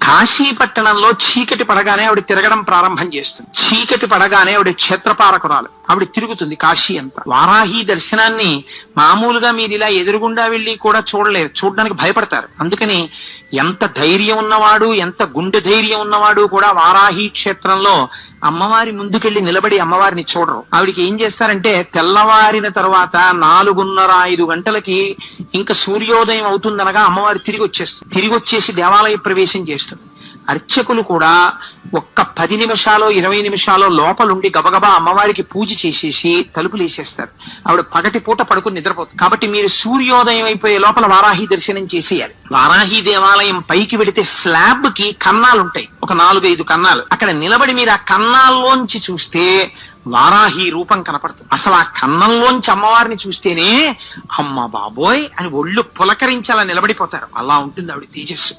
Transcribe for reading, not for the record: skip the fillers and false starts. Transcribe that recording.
కాశీపట్టణంలో చీకటి పడగానే ఆవిడ తిరగడం ప్రారంభం చేస్తుంది. చీకటి పడగానే ఆవిడ క్షేత్రపాలకురాలు, ఆవిడ తిరుగుతుంది కాశీ అంతా. వారాహి దర్శనాన్ని మామూలుగా మీరు ఇలా ఎదురుగుండా వెళ్ళి కూడా చూడలేరు, చూడడానికి భయపడతారు. అందుకని ఎంత ధైర్యం ఉన్నవాడు, ఎంత గుండె ధైర్యం ఉన్నవాడు కూడా వారాహి క్షేత్రంలో అమ్మవారి ముందుకెళ్లి నిలబడి అమ్మవారిని చూడరు. ఆవిడికి ఏం చేస్తారంటే తెల్లవారిన తర్వాత 4:30-5 గంటలకి ఇంకా సూర్యోదయం అవుతుందనగా అమ్మవారి తిరిగి వచ్చేస్తుంది. తిరిగి వచ్చేసి దేవాలయ ప్రవేశం చేస్తుంది. అర్చకులు కూడా ఒక్క 10 నిమిషాలు 20 నిమిషాలు లోపలుండి గబగబా అమ్మవారికి పూజ చేసేసి తలుపులు వేసేస్తారు. ఆవిడ పగటి పూట పడుకుని నిద్రపోతుంది. కాబట్టి మీరు సూర్యోదయం అయిపోయే లోపల వారాహి దర్శనం చేసేయాలి. వారాహి దేవాలయం పైకి వెడితే స్లాబ్ కి కన్నాలుంటాయి, ఒక 4-5 కన్నాలు. అక్కడ నిలబడి మీరు ఆ కన్నాల్లోంచి చూస్తే వారాహి రూపం కనపడుతుంది. అసలు ఆ కన్నంలోంచి అమ్మవారిని చూస్తేనే అమ్మ బాబోయ్ అని ఒళ్ళు పులకరించి అలా నిలబడిపోతారు. అలా ఉంటుంది ఆవిడ తేజస్సు.